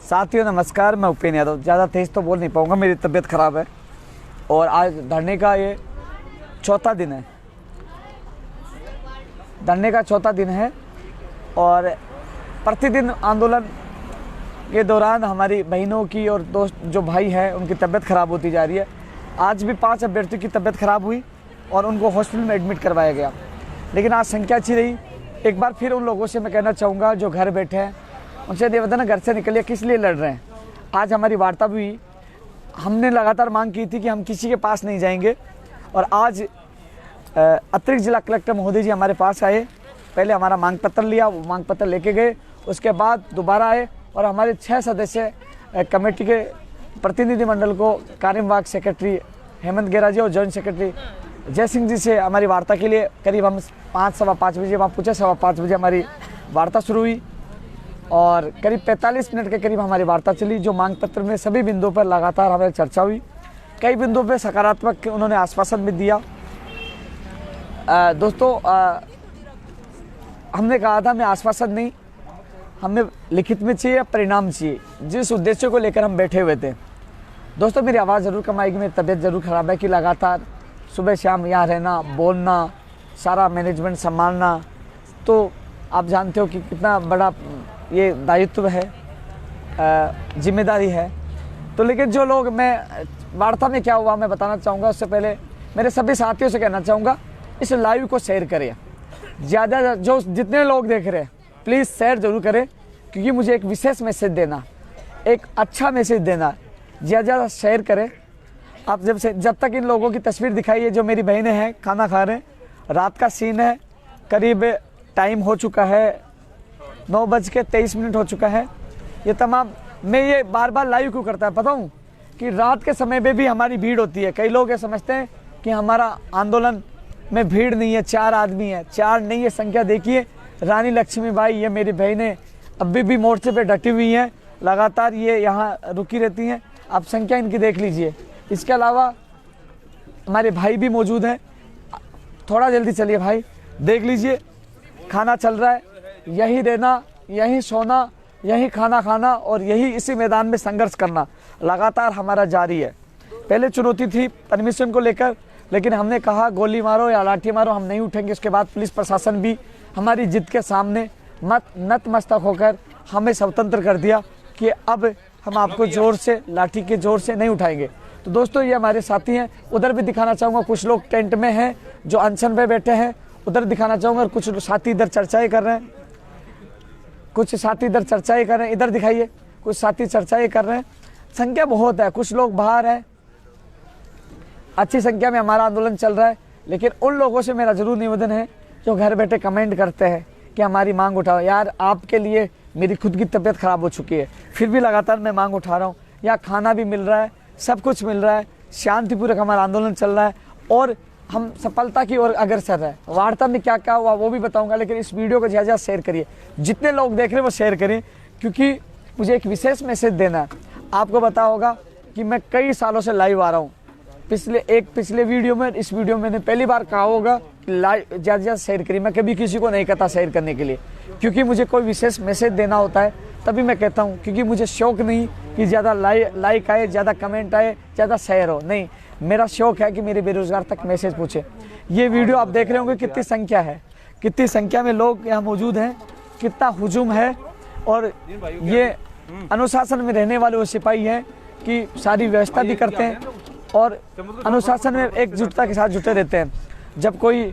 साथियों नमस्कार, मैं उपेन यादव। ज़्यादा तेज़ तो बोल नहीं पाऊँगा, मेरी तबीयत ख़राब है और आज धरने का ये चौथा दिन है। धरने का चौथा दिन है और प्रतिदिन आंदोलन के दौरान हमारी बहनों की और दोस्त जो भाई हैं उनकी तबीयत ख़राब होती जा रही है। आज भी 5 अभ्यर्थियों की तबीयत ख़राब हुई और उनको हॉस्पिटल में एडमिट करवाया गया, लेकिन आज संख्या अच्छी रही। एक बार फिर उन लोगों से मैं कहना चाहूँगा जो घर बैठे हैं, उनसे निवेदन है, घर से निकलिए, किस लिए लड़ रहे हैं। आज हमारी वार्ता भी हुई। हमने लगातार मांग की थी कि हम किसी के पास नहीं जाएंगे और आज अतिरिक्त जिला कलेक्टर महोदय जी हमारे पास आए। पहले हमारा मांग पत्र लिया, वो मांग पत्र लेके गए, उसके बाद दोबारा आए और हमारे 6 सदस्य कमेटी के प्रतिनिधिमंडल को कार्यवाहक सेक्रेटरी हेमंत गेरा जी और जॉइंट सेक्रेटरी जय सिंह जी से हमारी वार्ता के लिए करीब हम 5-5:15 बजे वहाँ पूछे। 5:15 बजे हमारी वार्ता शुरू हुई और करीब 45 मिनट के करीब हमारी वार्ता चली। जो मांग पत्र में सभी बिंदुओं पर लगातार हमारी चर्चा हुई। कई बिंदुओं पर सकारात्मक उन्होंने आश्वासन भी दिया। दोस्तों, हमने कहा था हमें आश्वासन नहीं, हमें लिखित में चाहिए, परिणाम चाहिए, जिस उद्देश्य को लेकर हम बैठे हुए थे। दोस्तों, मेरी आवाज़ ज़रूर कम आएगी, मेरी तबीयत ज़रूर ख़राब है कि लगातार सुबह शाम यहाँ रहना, बोलना, सारा मैनेजमेंट संभालना, तो आप जानते हो कि कितना बड़ा ये दायित्व है, जिम्मेदारी है। तो लेकिन जो लोग, मैं वार्ता में क्या हुआ मैं बताना चाहूँगा। उससे पहले मेरे सभी साथियों से कहना चाहूँगा, इस लाइव को शेयर करें। ज़्यादा जो जितने लोग देख रहे हैं प्लीज़ शेयर ज़रूर करें, क्योंकि मुझे एक विशेष मैसेज देना, एक अच्छा मैसेज देना। ज़्यादा शेयर करें। आप जब तक इन लोगों की तस्वीर दिखाई है, जो मेरी बहनें हैं खाना खा रहे हैं, रात का सीन है, करीब टाइम हो चुका है 9:23 हो चुका है। ये तमाम, मैं ये बार बार लाइव क्यों करता है पता हूँ कि रात के समय पे भी हमारी भीड़ होती है। कई लोग ये समझते हैं कि हमारा आंदोलन में भीड़ नहीं है, 4 आदमी है। 4 नहीं है संख्या। देखिए, रानी लक्ष्मीबाई, ये मेरी बहनें अभी भी मोर्चे पे डटी हुई हैं, लगातार ये यहाँ रुकी रहती हैं। आप संख्या इनकी देख लीजिए। इसके अलावा हमारे भाई भी मौजूद हैं। थोड़ा जल्दी चलिए भाई, देख लीजिए, खाना चल रहा है। यही रहना, यही सोना, यही खाना खाना और यही इसी मैदान में संघर्ष करना लगातार हमारा जारी है। पहले चुनौती थी परमिशन को लेकर, लेकिन हमने कहा गोली मारो या लाठी मारो, हम नहीं उठेंगे। उसके बाद पुलिस प्रशासन भी हमारी जिद के सामने नतमस्तक होकर हमें स्वतंत्र कर दिया कि अब हम आपको जोर से, लाठी के जोर से नहीं उठाएंगे। तो दोस्तों, ये हमारे साथी हैं। उधर भी दिखाना चाहूँगा, कुछ लोग टेंट में हैं जो अनशन पे बैठे हैं, उधर दिखाना चाहूँगा। और कुछ साथी इधर चर्चाएँ कर रहे हैं, कुछ साथी इधर चर्चाएँ कर रहे हैं। इधर दिखाइए, कुछ साथी चर्चाएँ कर रहे हैं। संख्या बहुत है, कुछ लोग बाहर हैं। अच्छी संख्या में हमारा आंदोलन चल रहा है, लेकिन उन लोगों से मेरा ज़रूर निवेदन है जो घर बैठे कमेंट करते हैं कि हमारी मांग उठाओ। यार, आपके लिए मेरी खुद की तबीयत ख़राब हो चुकी है, फिर भी लगातार मैं मांग उठा रहा हूँ। यहाँ खाना भी मिल रहा है, सब कुछ मिल रहा है, शांतिपूर्वक हमारा आंदोलन चल रहा है और हम सफलता की ओर अग्रसर है। वार्ता में क्या क्या हुआ वो भी बताऊँगा, लेकिन इस वीडियो को ज़्यादा शेयर करिए। जितने लोग देख रहे हैं वो शेयर करें, क्योंकि मुझे एक विशेष मैसेज देना है। आपको पता होगा कि मैं कई सालों से लाइव आ रहा हूँ। पिछले वीडियो में, इस वीडियो में मैंने पहली बार कहा होगा लाइव ज़्यादा शेयर करिए। मैं कभी किसी को नहीं कहता शेयर करने के लिए, क्योंकि मुझे कोई विशेष मैसेज देना होता है तभी मैं कहता हूँ, क्योंकि मुझे शौक नहीं कि ज़्यादा लाइक आए, ज़्यादा कमेंट आए, ज़्यादा शेयर हो। नहीं, मेरा शौक है कि मेरे बेरोजगार तक मैसेज पहुँचे। ये वीडियो आप देख रहे होंगे कितनी संख्या है, कितनी संख्या में लोग यहाँ मौजूद हैं, कितना हुजूम है। और ये अनुशासन में रहने वाले वो सिपाही हैं कि सारी व्यवस्था भी करते हैं और अनुशासन में एकजुटता के साथ जुटे रहते हैं। जब कोई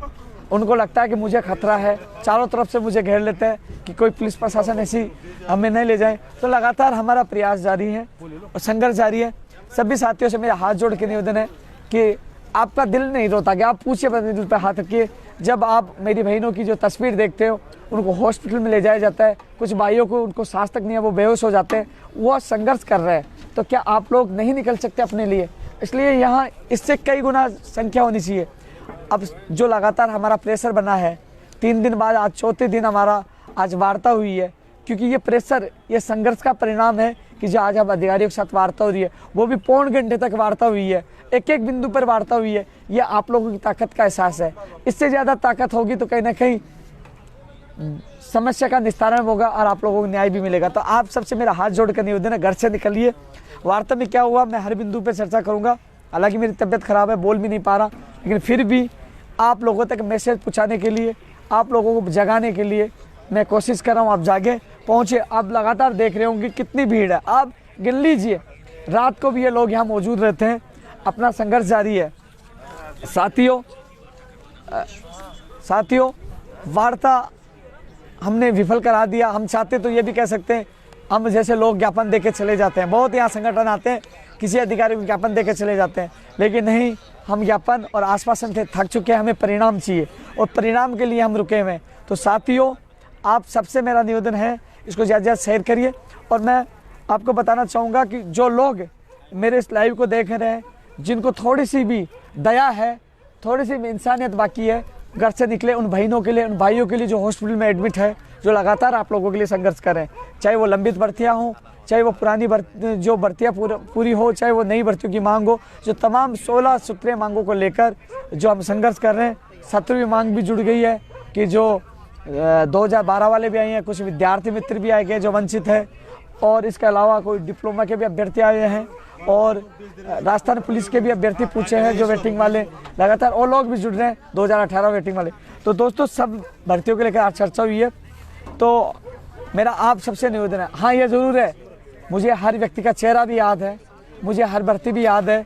उनको लगता है कि मुझे खतरा है, चारों तरफ से मुझे घेर लेते हैं कि कोई पुलिस प्रशासन ऐसी हमें नहीं ले जाए, तो लगातार हमारा प्रयास जारी है और संघर्ष जारी है। सभी साथियों से मेरा हाथ जोड़ के निवेदन है कि आपका दिल नहीं रोता क्या? आप पूछिए, अपने दिल पर हाथ रखिए। जब आप मेरी बहनों की जो तस्वीर देखते हो, उनको हॉस्पिटल में ले जाया जाता है, कुछ भाइयों को उनको सांस तक नहीं है, वो बेहोश हो जाते हैं, वो संघर्ष कर रहे हैं, तो क्या आप लोग नहीं निकल सकते अपने लिए? इसलिए यहाँ इससे कई गुना संख्या होनी चाहिए। अब जो लगातार हमारा प्रेशर बना है, 3 दिन बाद आज चौथे दिन हमारा आज वार्ता हुई है, क्योंकि ये प्रेशर, ये संघर्ष का परिणाम है कि जो आज हम अधिकारियों के साथ वार्ता हो रही है, वो भी पौन घंटे तक वार्ता हुई है, एक एक बिंदु पर वार्ता हुई है। ये आप लोगों की ताकत का एहसास है। इससे ज़्यादा ताकत होगी तो कहीं ना कहीं समस्या का निस्तारण होगा और आप लोगों को न्याय भी मिलेगा। तो आप सबसे मेरा हाथ जोड़ कर निवेदन है, घर से निकलिए। वार्ता में क्या हुआ मैं हर बिंदु पे चर्चा करूंगा। हालांकि मेरी तबीयत खराब है, बोल भी नहीं पा रहा, लेकिन फिर भी आप लोगों तक मैसेज पहुंचाने के लिए, आप लोगों को जगाने के लिए मैं कोशिश कर रहा हूँ। आप जागे, पहुँचे। आप लगातार देख रहे होंगे कितनी भीड़ है, आप गिन लीजिए। रात को भी ये लोग यहाँ मौजूद रहते हैं, अपना संघर्ष जारी है। साथियों, वार्ता हमने विफल करा दिया। हम चाहते तो ये भी कह सकते हैं, हम जैसे लोग ज्ञापन देके चले जाते हैं। बहुत यहाँ संगठन आते हैं, किसी अधिकारी को ज्ञापन देके चले जाते हैं, लेकिन नहीं, हम ज्ञापन और आश्वासन से थक चुके हैं। हमें परिणाम चाहिए और परिणाम के लिए हम रुके हुए हैं। तो साथियों, आप सबसे मेरा निवेदन है, इसको ज़्यादा ज़्यादा शेयर करिए। और मैं आपको बताना चाहूँगा कि जो लोग मेरे इस लाइव को देख रहे हैं, जिनको थोड़ी सी भी दया है, थोड़ी सी भी इंसानियत बाकी है, घर से निकले उन बहनों के लिए, उन भाइयों के लिए जो हॉस्पिटल में एडमिट है, जो लगातार आप लोगों के लिए संघर्ष कर रहे हैं। चाहे वो लंबित भर्तियाँ हों, चाहे वो पुरानी जो भर्तियाँ पूरी हो, चाहे वो नई भर्तियों की मांग हो, जो तमाम 16 सूत्रीय मांगों को लेकर जो हम संघर्ष कर रहे हैं। 17वीं मांग भी जुड़ गई है कि जो 2012 वाले भी आए हैं, कुछ विद्यार्थी मित्र भी आए गए जो वंचित है, और इसके अलावा कोई डिप्लोमा के भी अभ्यर्थी आए हैं, और राजस्थान पुलिस के भी अभ्यर्थी पूछे हैं जो वेटिंग वाले लगातार, और लोग भी जुड़ रहे हैं 2018 वेटिंग वाले। तो दोस्तों, सब भर्तियों को लेकर आज चर्चा हुई है। तो मेरा आप सबसे निवेदन है, हाँ ये ज़रूर है, मुझे हर व्यक्ति का चेहरा भी याद है, मुझे हर भर्ती भी याद है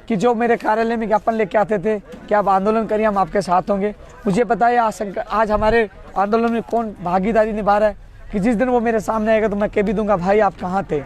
कि जो मेरे कार्यालय में ज्ञापन लेके आते थे कि आप आंदोलन करिए, हम आपके साथ होंगे। मुझे पता है आज हमारे आंदोलन में कौन भागीदारी निभा रहा है, कि जिस दिन वो मेरे सामने आएगा तो मैं कह भी दूंगा, भाई आप कहाँ थे।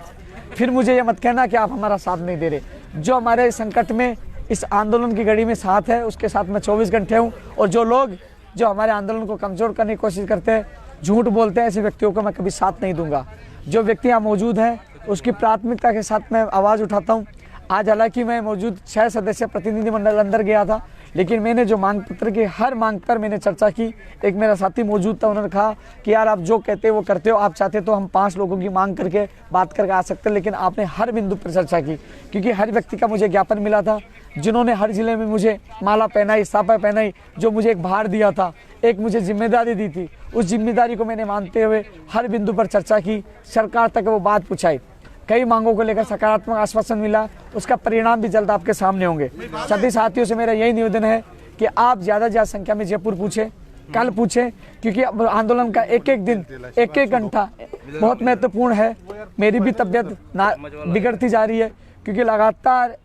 फिर मुझे ये मत कहना कि आप हमारा साथ नहीं दे रहे। जो हमारे संकट में, इस आंदोलन की घड़ी में साथ है, उसके साथ मैं 24 घंटे हूँ। और जो लोग जो हमारे आंदोलन को कमज़ोर करने की कोशिश करते हैं, झूठ बोलते हैं, ऐसे व्यक्तियों को मैं कभी साथ नहीं दूंगा। जो व्यक्ति यहाँ मौजूद हैं, उसकी प्राथमिकता के साथ मैं आवाज़ उठाता हूँ। आज हालांकि मैं मौजूद 6 सदस्य प्रतिनिधिमंडल अंदर गया था, लेकिन मैंने जो मांग पत्र की हर मांग पर मैंने चर्चा की। एक मेरा साथी मौजूद था, उन्होंने कहा कि यार आप जो कहते हो वो करते हो, आप चाहते तो हम 5 लोगों की मांग करके बात करके आ सकते हैं, लेकिन आपने हर बिंदु पर चर्चा की। क्योंकि हर व्यक्ति का मुझे ज्ञापन मिला था, जिन्होंने हर जिले में मुझे माला पहनाई, साफा पहनाई, जो मुझे एक भार दिया था, एक मुझे जिम्मेदारी दी थी, उस जिम्मेदारी को मैंने मानते हुए हर बिंदु पर चर्चा की, सरकार तक वो बात पहुँचाई। कई मांगों को लेकर सकारात्मक आश्वासन मिला, उसका परिणाम भी जल्द आपके सामने होंगे। सभी साथियों से मेरा यही निवेदन है कि आप ज़्यादा से ज़्यादा संख्या में जयपुर पूछें, कल पूछें, क्योंकि अब आंदोलन का एक एक दिन, एक एक घंटा बहुत महत्वपूर्ण है। मेरी भी तबीयत बिगड़ती जा रही है, क्योंकि लगातार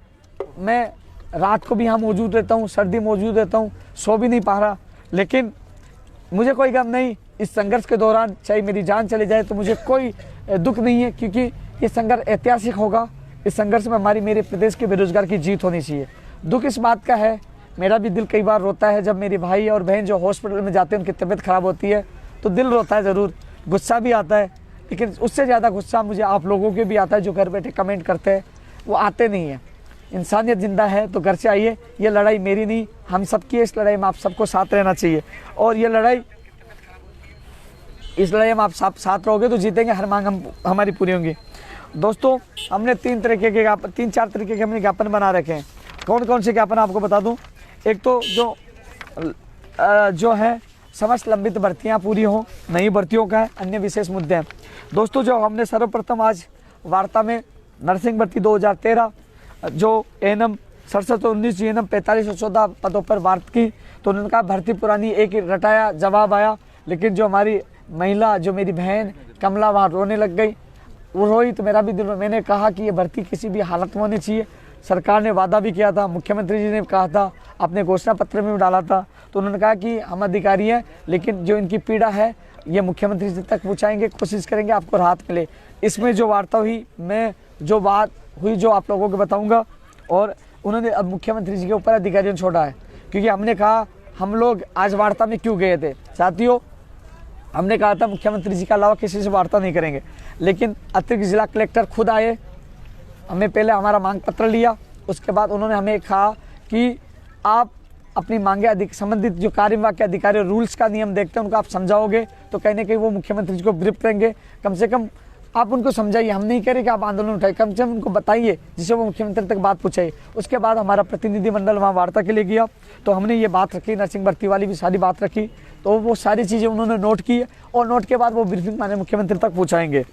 मैं रात को भी यहाँ मौजूद रहता हूँ, सर्दी मौजूद रहता हूँ, सो भी नहीं पा रहा। लेकिन मुझे कोई गम नहीं, इस संघर्ष के दौरान चाहे मेरी जान चली जाए तो मुझे कोई दुख नहीं है, क्योंकि ये संघर्ष ऐतिहासिक होगा। इस संघर्ष में मेरे प्रदेश के बेरोजगार की जीत होनी चाहिए। दुख इस बात का है, मेरा भी दिल कई बार रोता है जब मेरे भाई और बहन जो हॉस्पिटल में जाते हैं, उनकी तबीयत खराब होती है, तो दिल रोता है ज़रूर, गुस्सा भी आता है। लेकिन उससे ज़्यादा गुस्सा मुझे आप लोगों के भी आता है जो घर बैठे कमेंट करते हैं, वो आते नहीं हैं। इंसानियत जिंदा है तो घर से आइए। ये लड़ाई मेरी नहीं, हम सबकी है। इस लड़ाई में आप सबको साथ रहना चाहिए, और ये लड़ाई, इस लड़ाई में आप साथ रहोगे तो जीतेंगे, हर मांग हमारी पूरी होंगी। दोस्तों, हमने 3 4 तरीके के हमने ज्ञापन बना रखे हैं। कौन कौन से ज्ञापन आपको बता दूं। एक तो जो है समस्त लंबित भर्तियां पूरी हों, नई भर्तियों का है, अन्य विशेष मुद्दे हैं। दोस्तों, जो हमने सर्वप्रथम आज वार्ता में नर्सिंग भर्ती 2013, जो एएनएम 6719 जीएनएम 4514 पदों पर बात की, तो उन्होंने कहा भर्ती पुरानी, एक रटाया जवाब आया। लेकिन जो हमारी महिला, जो मेरी बहन कमला, वहाँ रोने लग गई, वो रोई तो मेरा भी दिल। मैंने कहा कि ये भर्ती किसी भी हालत में होनी चाहिए। सरकार ने वादा भी किया था, मुख्यमंत्री जी ने कहा था, अपने घोषणा पत्र में भी डाला था। तो उन्होंने कहा कि हम अधिकारी हैं, लेकिन जो इनकी पीड़ा है ये मुख्यमंत्री जी तक पहुँचाएंगे, कोशिश करेंगे आपको राहत मिले। इसमें जो वार्ता हुई, मैं जो बात हुई जो आप लोगों को बताऊँगा। और उन्होंने अब मुख्यमंत्री जी के ऊपर अधिकारियों ने छोड़ा है, क्योंकि हमने कहा, हम लोग आज वार्ता में क्यों गए थे साथियों, हमने कहा था मुख्यमंत्री जी के अलावा किसी से वार्ता नहीं करेंगे। लेकिन अतिरिक्त जिला कलेक्टर खुद आए, हमें पहले हमारा मांग पत्र लिया, उसके बाद उन्होंने हमें कहा कि आप अपनी मांगे संबंधित जो कार्यवाही के अधिकारी रूल्स का नियम देखते हैं उनको आप समझाओगे तो कहीं ना कहीं वो मुख्यमंत्री जी को ब्रीफ करेंगे। कम से कम आप उनको समझाइए, हम नहीं कह रहे कि आप आंदोलन उठाइए, कम से कम उनको बताइए जिससे वो मुख्यमंत्री तक बात पहुँचाइए। उसके बाद हमारा प्रतिनिधिमंडल वहाँ वार्ता के लिए गया, तो हमने ये बात रखी, नर्सिंग भर्ती वाली भी सारी बात रखी, तो वो सारी चीज़ें उन्होंने नोट की है और नोट के बाद वो ब्रीफिंग माननीय मुख्यमंत्री तक पहुँचाएंगे।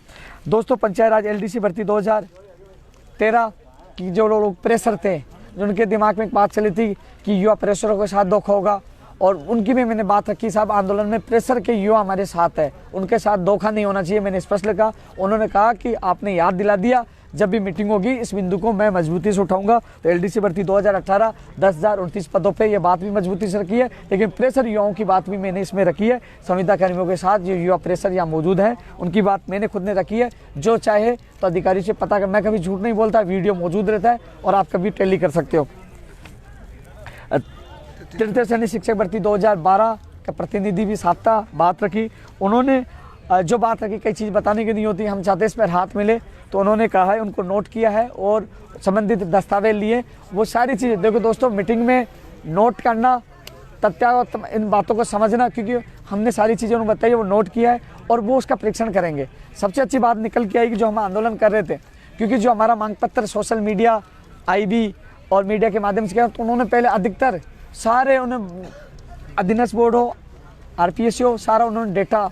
दोस्तों, पंचायत राज LDC भर्ती 2013 की जो लोग प्रेशर थे, जो उनके दिमाग में एक बात चली थी कि युवा प्रेशरों के साथ धोखा होगा, और उनकी भी मैंने बात रखी, साहब आंदोलन में प्रेशर के युवा हमारे साथ है, उनके साथ धोखा नहीं होना चाहिए, मैंने स्पष्ट लिखा। उन्होंने कहा कि आपने याद दिला दिया, जब भी मीटिंग होगी इस बिंदु को मैं मजबूती से उठाऊंगा। तो LDC भर्ती 2018 10,029 पदों पे ये बात भी मजबूती से रखी है, लेकिन प्रेशर युवाओं की बात भी मैंने इसमें रखी है। संविदा कर्मियों के साथ जो युवा प्रेशर यहाँ मौजूद है, उनकी बात मैंने खुद ने रखी है। जो चाहे तो अधिकारी से पता कर, मैं कभी झूठ नहीं बोलता, वीडियो मौजूद रहता है और आप कभी टैली कर सकते हो। तृतीय श्रेणी शिक्षक भर्ती 2012 का प्रतिनिधि भी साथ था, बात रखी उन्होंने। जो बात रखी, कई चीज़ बताने की नहीं होती, हम चाहते इस पर हाथ मिले, तो उन्होंने कहा है, उनको नोट किया है और संबंधित दस्तावेज लिए। वो सारी चीज़ें देखो दोस्तों, मीटिंग में नोट करना, तथ्य इन बातों को समझना, क्योंकि हमने सारी चीज़ें उन्हें बताई, वो नोट किया है और वो उसका परीक्षण करेंगे। सबसे अच्छी बात निकल के आएगी जो हम आंदोलन कर रहे थे, क्योंकि जो हमारा मांग पत्र सोशल मीडिया, IB और मीडिया के माध्यम से किया, तो उन्होंने पहले अधिकतर सारे उन्हें अधीनस्थ बोर्ड हो, RPSC हो, सारा उन्होंने डेटा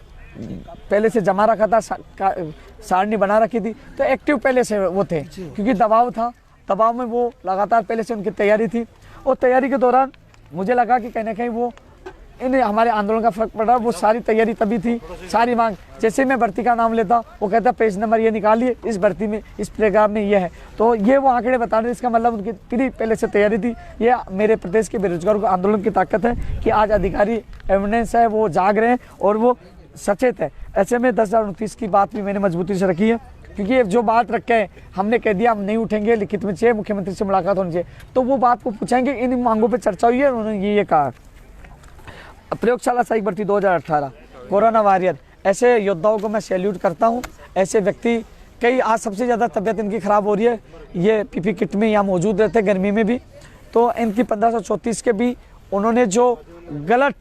पहले से जमा रखा था, सारणी बना रखी थी, तो एक्टिव पहले से वो थे, क्योंकि दबाव था, दबाव में वो लगातार पहले से उनकी तैयारी थी। और तैयारी के दौरान मुझे लगा कि कहीं ना कहीं वो इन्हें हमारे आंदोलन का फर्क पड़ा। वो सारी तैयारी तभी थी, सारी मांग, जैसे मैं भर्ती का नाम लेता, वो कहता पेज नंबर ये निकालिए, इस भर्ती में इस प्रोग्राम में ये है, तो ये वो आंकड़े बता रहे, इसका मतलब उनकी पूरी पहले से तैयारी थी। ये मेरे प्रदेश के बेरोजगारों को आंदोलन की ताकत है कि आज अधिकारी एविडेंस है, वो जाग रहे हैं और वो सचेत है। ऐसे में 10,029 की बात भी मैंने मजबूती से रखी है, क्योंकि जो बात रखे हैं, हमने कह दिया हम नहीं उठेंगे, लिखित में चाहिए, मुख्यमंत्री से मुलाकात होनी चाहिए, तो वो बात को पूछेंगे, इन मांगों पर चर्चा हुई है, उन्होंने ये कहा। प्रयोगशाला सहायक भर्ती 2018 कोरोना वॉरियर, ऐसे योद्धाओं को मैं सैल्यूट करता हूँ। ऐसे व्यक्ति, कई आज सबसे ज़्यादा तबीयत इनकी ख़राब हो रही है, ये PP किट में यहाँ मौजूद रहते गर्मी में भी, तो इनकी 1534 के भी उन्होंने जो गलत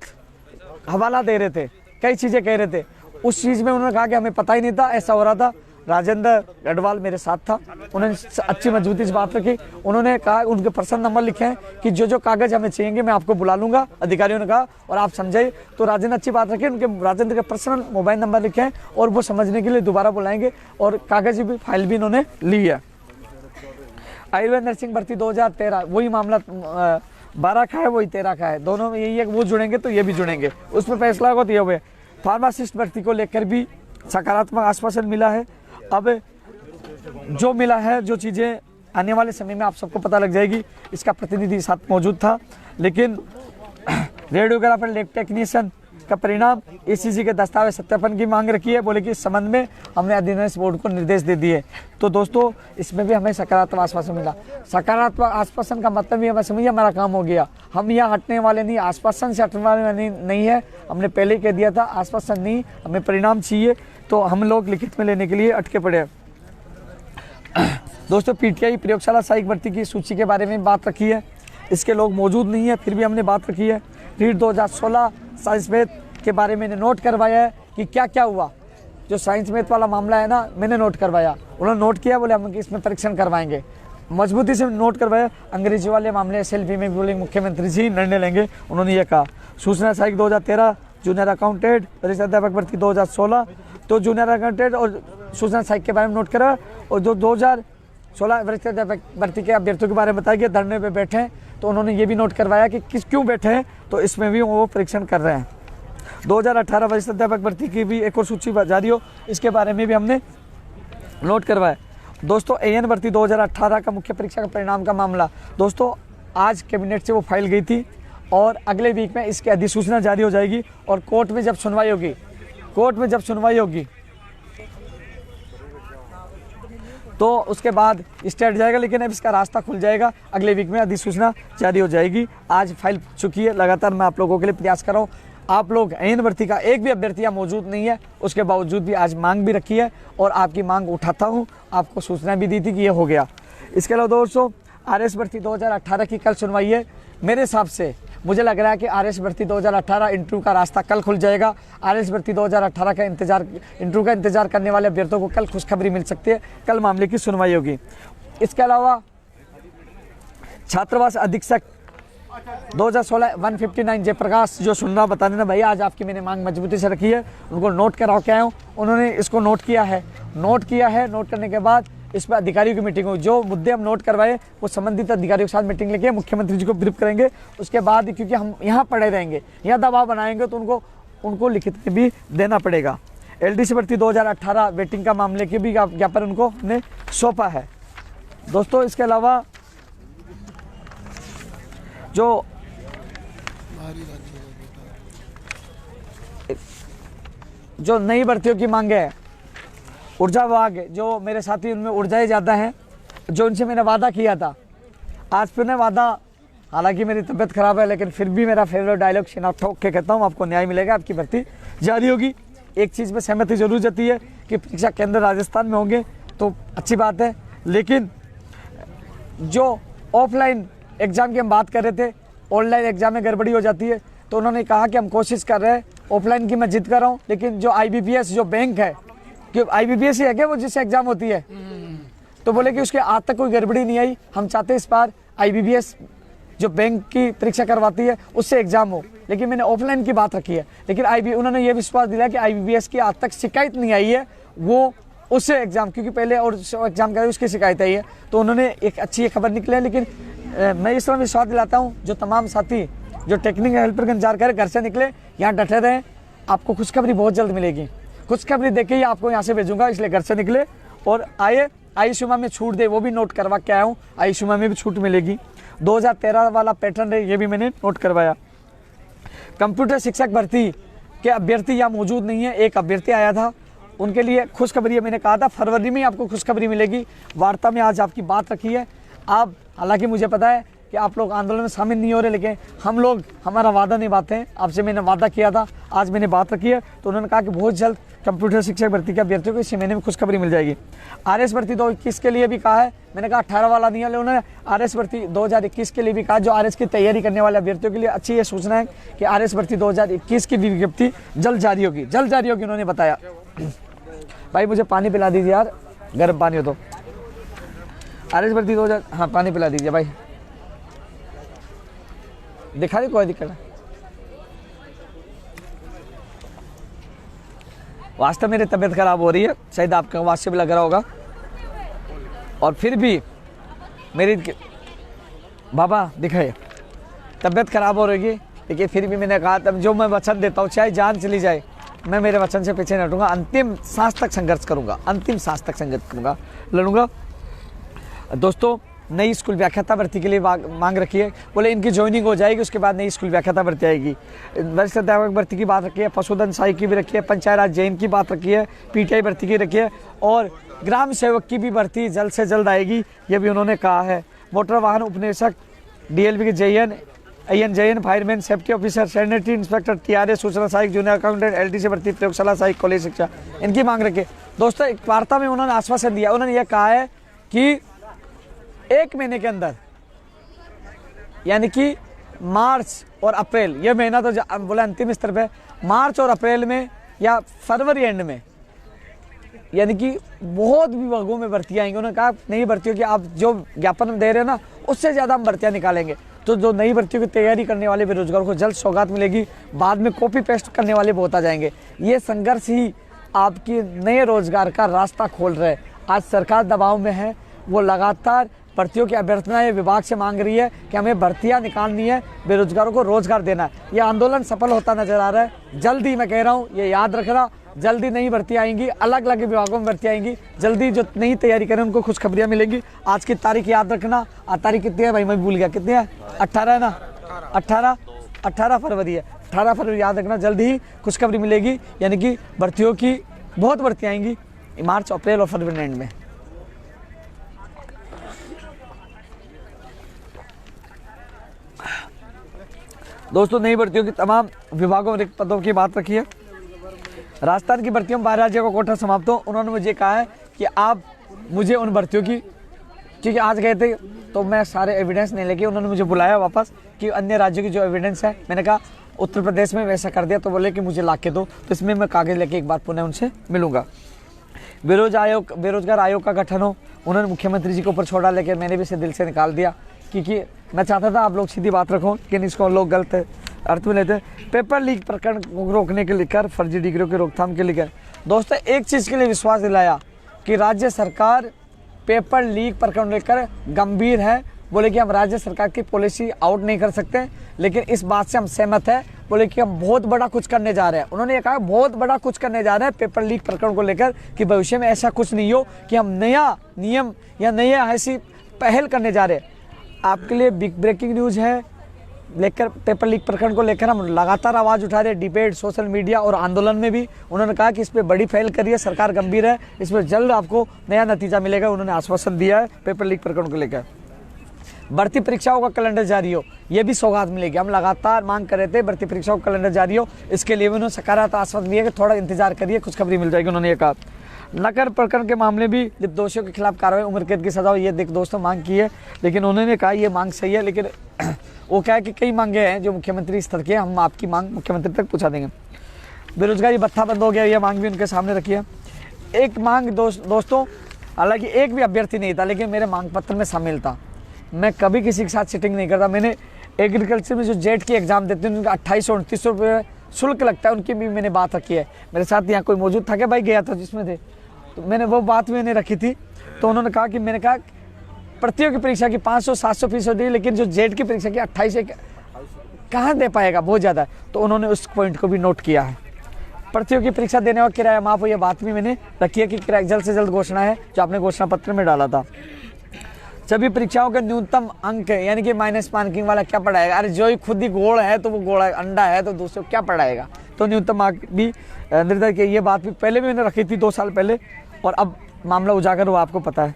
हवाला दे रहे थे, कई चीज़ें कह रहे थे, उस चीज़ में उन्होंने कहा कि हमें पता ही नहीं था ऐसा हो रहा था। राजेंद्र गढ़वाल मेरे साथ था, उन्होंने अच्छी मजबूती से बात रखी। उन्होंने कहा, उनके पर्सनल नंबर लिखे हैं कि जो जो कागज़ हमें चाहिए मैं आपको बुला लूँगा, अधिकारियों ने कहा, और आप समझाइए। तो राजेंद्र अच्छी बात रखी, उनके राजेंद्र के पर्सनल मोबाइल नंबर लिखे हैं और वो समझने के लिए दोबारा बुलाएंगे, और कागज़ भी, फाइल भी इन्होंने ली है। आयुर्वेद नर्सिंग भर्ती 2013, वही मामला 12 का है, वही 13 का है, दोनों में यही है, वो जुड़ेंगे तो ये भी जुड़ेंगे, उसमें फैसला होगा। दिए हुए फार्मासिस्ट भर्ती को लेकर भी सकारात्मक आश्वासन मिला है। अब जो मिला है, जो चीज़ें आने वाले समय में आप सबको पता लग जाएगी। इसका प्रतिनिधि साथ मौजूद था, लेकिन रेडियोग्राफर लैब टेक्नीशियन का परिणाम, ECG के दस्तावेज सत्यापन की मांग रखी है। बोले कि इस संबंध में हमने अधीनस्थ बोर्ड को निर्देश दे दिए। तो दोस्तों, इसमें भी हमें सकारात्मक आश्वासन मिला। सकारात्मक आश्वासन का मतलब ये, हमें समझिए हमारा काम हो गया, हम यहाँ हटने वाले नहीं, आश्वासन से हटने वाले नहीं है। हमने पहले ही कह दिया था, आश्वासन नहीं, हमें परिणाम चाहिए, तो हम लोग लिखित में लेने के लिए अटके पड़े हैं। दोस्तों, PTI प्रयोगशाला सहायक भर्ती की सूची के बारे में बात रखी है, इसके लोग मौजूद नहीं है, फिर भी हमने बात रखी है। रीट 2016 साइंस मैथ के बारे में नोट करवाया है कि क्या क्या हुआ। जो साइंस मैथ वाला मामला है ना, मैंने नोट करवाया, उन्होंने नोट किया, बोले हम इसमें परीक्षण करवाएंगे, मजबूती से नोट करवाया। अंग्रेजी वाले मामले SLP में बोले मुख्यमंत्री जी निर्णय लेंगे, उन्होंने ये कहा। सूचना सहायक 2013, जूनियर अकाउंटेंट वरिष्ठ अध्यापक भर्ती 2016, तो जूनियर अकाउंटेंट और सूचना सहायक के बारे में नोट करा। और जो 2016 वरिष्ठ अध्यापक भर्ती के अभ्यर्थियों के बारे में बताया कि धरने पे बैठे हैं, तो उन्होंने ये भी नोट करवाया कि क्यों बैठे हैं, तो इसमें भी वो परीक्षण कर रहे हैं। 2018 वरिष्ठ अध्यापक भर्ती की भी एक और सूची जारी हो, इसके बारे में भी हमने नोट करवाया। दोस्तों, AN भर्ती 2018 का मुख्य परीक्षा का परिणाम का मामला, दोस्तों आज कैबिनेट से वो फाइल गई थी और अगले वीक में इसकी अधिसूचना जारी हो जाएगी। और कोर्ट में जब सुनवाई होगी, तो उसके बाद स्टे हट जाएगा, लेकिन अब इसका रास्ता खुल जाएगा, अगले वीक में अधिसूचना जारी हो जाएगी। आज फाइल चुकी है, लगातार मैं आप लोगों के लिए प्रयास कर रहा हूँ। आप लोग AN भर्ती का एक भी अभ्यर्थी मौजूद नहीं है, उसके बावजूद भी आज मांग भी रखी है और आपकी मांग उठाता हूँ, आपको सूचना भी दी थी कि ये हो गया। इसके अलावा दोस्तों, RS भर्ती 2018 की कल सुनवाई है। मेरे हिसाब से मुझे लग रहा है कि आरएस भर्ती 2018 इंटरव्यू का रास्ता कल खुल जाएगा। आरएस भर्ती 2018 का इंटरव्यू का इंतजार करने वाले अभ्यर्थियों को कल खुशखबरी मिल सकती है, कल मामले की सुनवाई होगी। इसके अलावा छात्रावास अधीक्षक 2016 159 जयप्रकाश जो सुन रहा बता देना भैया, आज आपकी मैंने मांग मजबूती से रखी है, उनको नोट कराओ के आया हूँ। उन्होंने इसको नोट किया है। नोट करने के बाद इस पर अधिकारियों की मीटिंग हुई। जो मुद्दे हम नोट करवाए वो संबंधित अधिकारियों के साथ मीटिंग लेके मुख्यमंत्री जी को ब्रीफ करेंगे। उसके बाद क्योंकि हम यहाँ पड़े रहेंगे, यहाँ दबाव बनाएंगे तो उनको लिखित में भी देना पड़ेगा। एलडीसी भर्ती 2018 वेटिंग का मामले के भी ज्ञापन उनको हमने सौंपा है। दोस्तों इसके अलावा जो नई भर्तियों की मांग है, ऊर्जा विभाग जो मेरे साथी उनमें ऊर्जा ही ज़्यादा है, जो उनसे मैंने वादा किया था आज फिर वादा, हालांकि मेरी तबीयत खराब है लेकिन फिर भी मेरा फेवरेट डायलॉग सीना ठोक के कहता हूँ, आपको न्याय मिलेगा, आपकी भर्ती जारी होगी। एक चीज़ में सहमति जरूर जती है कि परीक्षा केंद्र राजस्थान में होंगे तो अच्छी बात है, लेकिन जो ऑफलाइन एग्ज़ाम की हम बात कर रहे थे, ऑनलाइन एग्ज़ाम में गड़बड़ी हो जाती है, तो उन्होंने कहा कि हम कोशिश कर रहे हैं, ऑफलाइन की मैं जिद कर रहा हूँ, लेकिन जो IBPS जो बैंक है, कि IBPS ही है क्या वो जिससे एग्ज़ाम होती है, तो बोले कि उसके आज तक कोई गड़बड़ी नहीं आई, हम चाहते इस बार IBPS जो बैंक की परीक्षा करवाती है उससे एग्ज़ाम हो। लेकिन मैंने ऑफलाइन की बात रखी है, लेकिन उन्होंने ये विश्वास दिलाया कि IBPS की आज तक शिकायत नहीं आई है, वो उससे एग्ज़ाम, क्योंकि पहले और एग्ज़ाम का उसकी शिकायत आई है, तो उन्होंने एक अच्छी खबर निकली। लेकिन मैं इस तरह विश्वास दिलाता हूँ जो तमाम साथी जो टेक्निकल हेल्पर का इंतजार करें, घर से निकले, यहाँ डटे रहें, आपको खुशखबरी बहुत जल्द मिलेगी। खुशखबरी देके ही आपको यहाँ से भेजूंगा, इसलिए घर से निकले और आए। आयुष्मान में छूट दे वो भी नोट करवा के आया हूँ, आयुष्मान में भी छूट मिलेगी। 2013 वाला पैटर्न है, ये भी मैंने नोट करवाया। कंप्यूटर शिक्षक भर्ती के अभ्यर्थी यहाँ मौजूद नहीं है, एक अभ्यर्थी आया था, उनके लिए खुशखबरी है। मैंने कहा था फरवरी में आपको खुशखबरी मिलेगी। वार्ता में आज आपकी बात रखी है। आप, हालांकि मुझे पता है कि आप लोग आंदोलन में शामिल नहीं हो रहे, लेकिन हम लोग हमारा वादा निभाते हैं। आपसे मैंने वादा किया था, आज मैंने बात रखी है, तो उन्होंने कहा कि बहुत जल्द कंप्यूटर शिक्षक भर्ती के अभ्यर्थियों को इसी महीने में खुशखबरी मिल जाएगी। आरएस भर्ती 2021 के लिए भी कहा है, मैंने कहा 18 वाला नहीं है, उन्होंने आरएस भर्ती 2021 के लिए भी कहा। जो आरएस की तैयारी करने वाले अभ्यर्थियों के लिए अच्छी ये सूचना है कि आरएस भर्ती 2021 की भी विज्ञप्ति जल्द जारी होगी, जल्द जारी होगी, उन्होंने बताया। भाई मुझे पानी पिला दीजिए यार, गर्म पानी हो तो। आरएस भर्ती 2000, हाँ पानी पिला दीजिए भाई, दिखा दी, कोई दिक्कत है। वास्तव मेरी तबीयत खराब हो रही है, शायद आपका आवाज से भी लग रहा होगा, और फिर भी मेरी बाबा दिखाए तबीयत खराब हो रही है, लेकिन फिर भी मैंने कहा तब जो मैं वचन देता हूँ चाहे जान चली जाए मैं मेरे वचन से पीछे नहीं हटूंगा, अंतिम सांस तक संघर्ष करूंगा, अंतिम सांस तक संघर्ष करूंगा, लड़ूंगा। दोस्तों नई स्कूल व्याख्याता भर्ती के लिए मांग रखी है, बोले इनकी ज्वाइनिंग हो जाएगी, उसके बाद नई स्कूल व्याख्याता भर्ती आएगी। वरिष्ठ अध्यापक भर्ती की बात रखी है, पशुधन सहायक की भी रखी है, पंचायत राज जैन की बात रखी है, PTI भर्ती की रखी है, और ग्राम सेवक की भी भर्ती जल्द से जल्द आएगी, ये भी उन्होंने कहा है। मोटर वाहन उपनिरीक्षक, DLV के JN, fireman, safety officer, sanitary inspector, TRA, सूचना सहायक, जूनियर अकाउंटेंट, LDC भर्ती, प्रयोगशाला सहायक, कॉलेज शिक्षा, इनकी मांग रखी है। दोस्तों एक वार्ता में उन्होंने आश्वासन दिया, उन्होंने ये कहा है कि 1 महीने के अंदर, यानी कि मार्च और अप्रैल, ये महीना तो बोला अंतिम स्तर पे, मार्च और अप्रैल में या फरवरी एंड में, यानी कि बहुत विभागों में भर्तियां आएंगी। उन्होंने कहा नई भर्तियों की आप जो ज्ञापन दे रहे हैं ना, उससे ज़्यादा हम भर्तियां निकालेंगे। तो जो नई भर्तियों की तैयारी करने वाले बेरोजगारों को जल्द सौगात मिलेगी, बाद में कॉपी पेस्ट करने वाले बहुत आ जाएंगे। ये संघर्ष ही आपकी नए रोजगार का रास्ता खोल रहे हैं। आज सरकार दबाव में है, वो लगातार भर्तियों की अभ्यर्थनाएं विभाग से मांग रही है कि हमें भर्तियां निकालनी है, बेरोजगारों को रोजगार देना है। यह आंदोलन सफल होता नजर आ रहा है। जल्दी मैं कह रहा हूँ, ये याद रखना, जल्दी नई भर्तियां आएंगी, अलग अलग विभागों में भर्तियां आएंगी, जल्दी जो नई तैयारी करें उनको खुशखबरियां मिलेंगी। आज की तारीख याद रखना, आज तारीख कितनी है भाई, मैं भूल गया, कितनी है, 18 है ना, 18 फरवरी है, 18 फरवरी याद रखना, जल्दी ही खुशखबरी मिलेगी। यानी कि भर्तियों की बहुत भर्तियां आएंगी मार्च, अप्रैल और फरवरी एंड में। दोस्तों नई भर्तियों की तमाम विभागों में रिक्त पदों की बात रखी है। राजस्थान की भर्तियों में 12 राज्यों का कोटा समाप्त हो। उन्होंने मुझे कहा है कि आप मुझे उन भर्तियों की क्योंकि आज गए थे तो मैं सारे एविडेंस नहीं लेके, उन्होंने मुझे बुलाया वापस कि अन्य राज्यों की जो एविडेंस है, मैंने कहा उत्तर प्रदेश में वैसा कर दिया, तो बोले कि मुझे ला के दो, तो इसमें मैं कागज़ लेके एक बार पुनः उनसे मिलूंगा। बेरोजगार आयोग का गठन हो, उन्होंने मुख्यमंत्री जी को ऊपर छोड़ा, लेकिन मैंने भी इसे दिल से निकाल दिया, क्योंकि मैं चाहता था आप लोग सीधी बात रखो, लेकिन इसको लोग गलत अर्थ में लेते हैं। पेपर लीक प्रकरण को रोकने के लेकर, फर्जी डिग्रियों की रोकथाम के लेकर दोस्तों एक चीज़ के लिए विश्वास दिलाया कि राज्य सरकार पेपर लीक प्रकरण लेकर गंभीर है। बोले कि हम राज्य सरकार की पॉलिसी आउट नहीं कर सकते, लेकिन इस बात से हम सहमत है, बोले कि हम बहुत बड़ा कुछ करने जा रहे हैं। उन्होंने ये कहा बहुत बड़ा कुछ करने जा रहे हैं पेपर लीक प्रकरण को लेकर, कि भविष्य में ऐसा कुछ नहीं हो कि हम नया नियम या नया ऐसी पहल करने जा रहे हैं। आपके लिए बिग ब्रेकिंग न्यूज़ है, लेकर पेपर लीक प्रकरण को लेकर हम लगातार आवाज़ उठा रहे हैं, डिबेट, सोशल मीडिया और आंदोलन में भी। उन्होंने कहा कि इस पर बड़ी पहल करिए, सरकार गंभीर है, इस पर जल्द आपको नया नतीजा मिलेगा। उन्होंने आश्वासन दिया है पेपर लीक प्रकरण को लेकर। भर्ती परीक्षाओं का कैलेंडर जारी हो, ये भी सौगात मिलेगी। हम लगातार मांग कर रहे थे भर्ती परीक्षाओं का कैलेंडर जारी हो, इसके लिए भी उन्होंने सकारात्मक आश्वासन दिया कि थोड़ा इंतजार करिए, खुशखबरी मिल जाएगी। उन्होंने ये कहा नकर प्रकरण के मामले भी जब दोषियों के खिलाफ कार्रवाई, उम्र कैद की सजा हो, ये देख दोस्तों मांग की है, लेकिन उन्होंने कहा ये मांग सही है, लेकिन वो क्या है कि कई मांगे हैं जो मुख्यमंत्री स्तर के, हम आपकी मांग मुख्यमंत्री तक पहुँचा देंगे। बेरोजगारी भत्ता बंद हो गया, ये मांग भी उनके सामने रखी है। एक मांग दोस्तों, हालांकि एक भी अभ्यर्थी नहीं था, लेकिन मेरे मांग पत्र में शामिल था। मैं कभी किसी के साथ सिटिंग नहीं करता। मैंने एग्रीकल्चर में जो जेट की एग्ज़ाम देते हैं उनका 2800-2900 रुपये शुल्क लगता है, उनकी भी मैंने बात रखी है। मेरे साथ यहाँ कोई मौजूद था क्या भाई, गया था जिसमें थे, तो मैंने वो बात मैंने रखी थी। तो उन्होंने कहा कि मैंने कहा प्रतियोगी परीक्षा की 500-700 फीसद दी, लेकिन जो जेट की परीक्षा की 28 कहाँ दे पाएगा, बहुत ज़्यादा है। तो उन्होंने उस पॉइंट को भी नोट किया है। प्रतियोगी परीक्षा देने का किराया माफ हो, ये बात भी मैंने रखी है कि किराया जल्द से जल्द घोषणा है, जो आपने घोषणा पत्र में डाला था। सभी परीक्षाओं के न्यूनतम अंक यानी कि माइनस मार्किंग वाला क्या पढ़ाएगा, अरे जो ही खुद ही गोड़ है तो वो गोड़ा अंडा है तो दूसरे को क्या पढ़ाएगा। तो न्यूनतम मार्क भी निर्धारित किया, ये बात भी पहले भी मैंने रखी थी 2 साल पहले, और अब मामला उजागर हुआ, आपको पता है।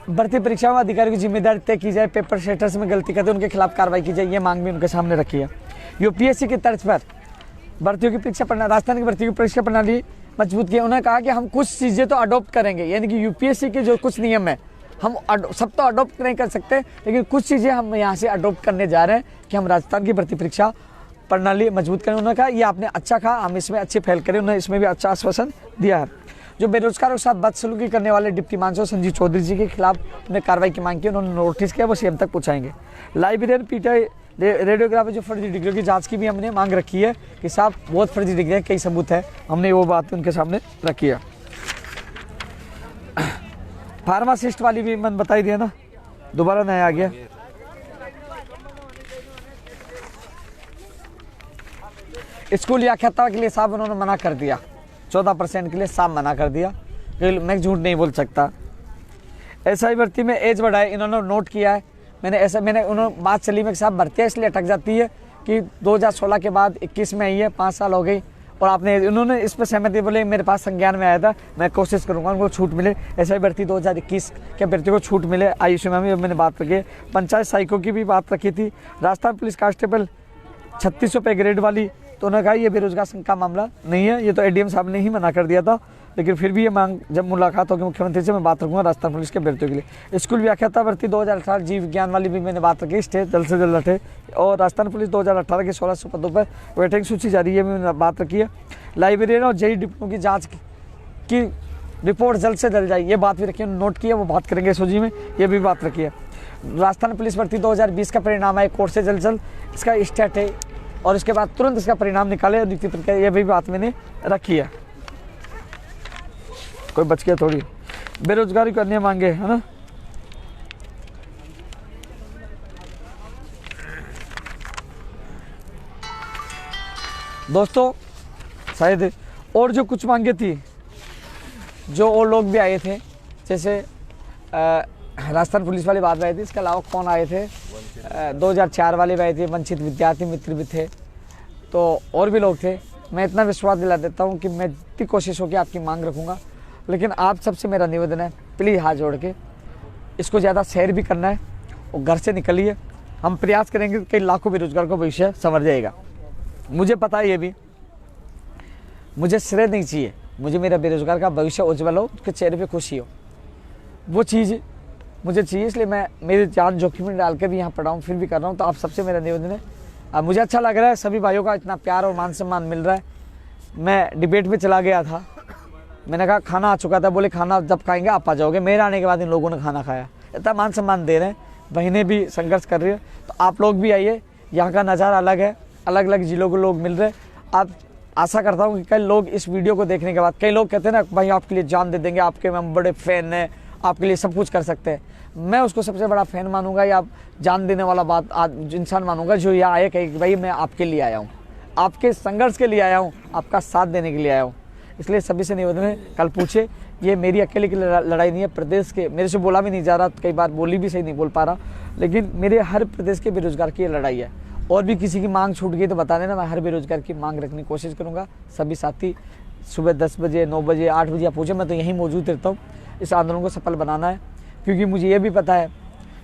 भर्ती परीक्षाओं में अधिकारी की जिम्मेदारी तय की जाए, पेपर सेटर्स में गलती करते उनके खिलाफ कार्रवाई की जाए, ये मांग भी उनके सामने रखी है। यूपीएससी की तर्ज पर भर्तियों की परीक्षा प्रणाली, राजस्थान की भर्तियों की परीक्षा प्रणाली मजबूत की। उन्होंने कहा कि हम कुछ चीज़ें तो अडॉप्ट करेंगे, यानी कि यूपीएससी के जो कुछ नियम है हम सब तो अडॉप्ट नहीं कर सकते, लेकिन कुछ चीज़ें हम यहाँ से अडॉप्ट करने जा रहे हैं कि हम राजस्थान की भर्ती परीक्षा प्रणाली मजबूत करें। उन्होंने कहा ये आपने अच्छा कहा, हम इसमें अच्छी पहल करें। उन्होंने इसमें भी अच्छा आश्वासन दिया है। जो बेरोजगारों के साथ बदसलूकी करने वाले डिप्टी मानसो संजीव चौधरी जी के खिलाफ उन्हें कार्रवाई की मांग की, उन्होंने नोटिस किया, वो सीएम तक पहुँचाएंगे। लाइब्रेरियन पीटीआई रेडियोग्राफी जो फर्जी डिग्रियों की जांच की भी हमने मांग रखी है कि साहब बहुत फर्जी डिग्री है, कई सबूत है, हमने वो बात उनके सामने रखी है। फार्मासिस्ट वाली भी मन बताई दिया ना, दोबारा नया आ गया। स्कूल व्याख्याता के लिए साहब उन्होंने मना कर दिया, 14% के लिए साहब मना कर दिया, मैं झूठ नहीं बोल सकता। एसआई भर्ती में एज बढ़ाए, इन्होंने नोट किया है। मैंने उन्होंने बात चली में साहब भर्तियाँ इसलिए अटक जाती है कि 2016 के बाद 21 में आई है, 5 साल हो गई, और आपने उन्होंने इस पर सहमति बोले मेरे पास संज्ञान में आया था, मैं कोशिश करूंगा उनको छूट मिले। ऐसा ही भर्ती 2021 के अभ्यर्थियों को छूट मिले। आयुष में भी मैंने बात रखी है। पंचायत सहायकों की भी बात रखी थी। राजस्थान पुलिस कांस्टेबल 3600 पे ग्रेड वाली, तो उन्होंने कहा ये बेरोजगार संघ का मामला नहीं है, ये तो एडीएम साहब ने ही मना कर दिया था, लेकिन फिर भी ये मांग जब मुलाकात होगी मुख्यमंत्री से मैं बात रखूंगा राजस्थान पुलिस के अभ्यर्थियों के लिए। स्कूल व्याख्याता भर्ती 2018 जीव विज्ञान वाली भी मैंने बात रखी, स्टेज जल्द से जल्द हटे। और राजस्थान पुलिस 2018 के 1600 पदों पर वेटिंग सूची जारी है, मैंने बात रखी है। लाइब्रेरियन और जेई डिप्लोमा की जाँच की रिपोर्ट जल्द से जल्द जाए, ये बात भी रखी है, नोट की है, वो बात करेंगे एसओजी में, ये भी बात रखी है। राजस्थान पुलिस भर्ती 2020 का परिणाम है, कोर्ट से जल्द जल्द इसका स्टेट है, और इसके बाद तुरंत इसका परिणाम निकाले और नियुक्ति प्रक्रिया, ये भी बात मैंने रखी है। कोई बच गया थोड़ी। बेरोजगारी को अन्य मांगे, है ना। दोस्तों शायद और जो कुछ मांगे थी, जो और लोग भी आए थे, जैसे राजस्थान पुलिस वाली बात आई थी, इसके अलावा कौन आए थे, 2004 वाले भी आए थे, वंचित विद्यार्थी मित्र भी थे, तो और भी लोग थे। मैं इतना विश्वास दिला देता हूँ कि मैं जितनी कोशिश होगी आपकी मांग रखूँगा, लेकिन आप सबसे मेरा निवेदन है, प्लीज़ हाथ जोड़ के इसको ज़्यादा शेयर भी करना है और घर से निकलिए। हम प्रयास करेंगे कि कई लाखों बेरोजगार को भविष्य संवर जाएगा। मुझे पता है, ये भी मुझे श्रेय नहीं चाहिए, मुझे मेरा बेरोजगार का भविष्य उज्जवल हो, उसके चेहरे पे खुशी हो, वो चीज़ मुझे चाहिए, इसलिए मैं मेरी जान जोखिम में डाल के भी यहाँ पढ़ा हूँ, फिर भी कर रहा हूँ। तो आप सबसे मेरा निवेदन है, मुझे अच्छा लग रहा है, सभी भाइयों का इतना प्यार और मान सम्मान मिल रहा है। मैं डिबेट में चला गया था, मैंने कहा खाना आ चुका था, बोले खाना जब खाएंगे आप आ जाओगे। मेरे आने के बाद इन लोगों ने खाना खाया, इतना मान सम्मान दे रहे हैं। बहनें भी संघर्ष कर रही है, तो आप लोग भी आइए, यहाँ का नज़ारा अलग है, अलग अलग जिलों के लोग मिल रहे हैं। आप आशा करता हूँ कि कई लोग इस वीडियो को देखने के बाद, कई लोग कहते हैं ना भाई आपके लिए जान दे देंगे, आपके हम बड़े फ़ैन हैं, आपके लिए सब कुछ कर सकते हैं। मैं उसको सबसे बड़ा फ़ैन मानूंगा या जान देने वाला इंसान मानूंगा जो यहाँ आए कहे कि भाई मैं आपके लिए आया हूँ, आपके संघर्ष के लिए आया हूँ, आपका साथ देने के लिए आया हूँ। इसलिए सभी से निवेदन है, कल पूछे, ये मेरी अकेले की लड़ाई नहीं है, प्रदेश के, मेरे से बोला भी नहीं जा रहा, कई बार बोली भी सही नहीं बोल पा रहा, लेकिन मेरे हर प्रदेश के बेरोजगार की ये लड़ाई है। और भी किसी की मांग छूट गई तो बता देना, मैं हर बेरोजगार की मांग रखने की कोशिश करूँगा। सभी साथी सुबह 10 बजे, 9 बजे, 8 बजे आप पूछे, मैं तो यहीं मौजूद रहता हूँ। इस आंदोलन को सफल बनाना है, क्योंकि मुझे ये भी पता है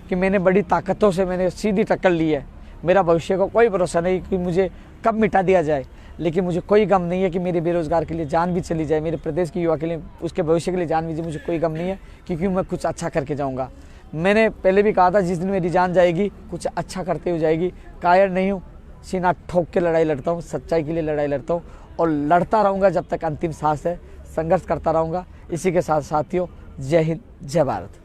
कि मैंने बड़ी ताकतों से मैंने सीधी टक्कर ली है। मेरा भविष्य का कोई भरोसा नहीं कि मुझे कब मिटा दिया जाए, लेकिन मुझे कोई गम नहीं है कि मेरे बेरोजगार के लिए जान भी चली जाए, मेरे प्रदेश के युवा के लिए, उसके भविष्य के लिए जान भी जाए, मुझे कोई गम नहीं है, क्योंकि मैं कुछ अच्छा करके जाऊँगा। मैंने पहले भी कहा था, जिस दिन मेरी जान जाएगी कुछ अच्छा करते हुए जाएगी। कायर नहीं हूँ, सीना ठोक के लड़ाई लड़ता हूँ, सच्चाई के लिए लड़ाई लड़ता हूँ और लड़ता रहूँगा जब तक अंतिम सांस है, संघर्ष करता रहूँगा। इसी के साथ साथियों, जय हिंद, जय भारत।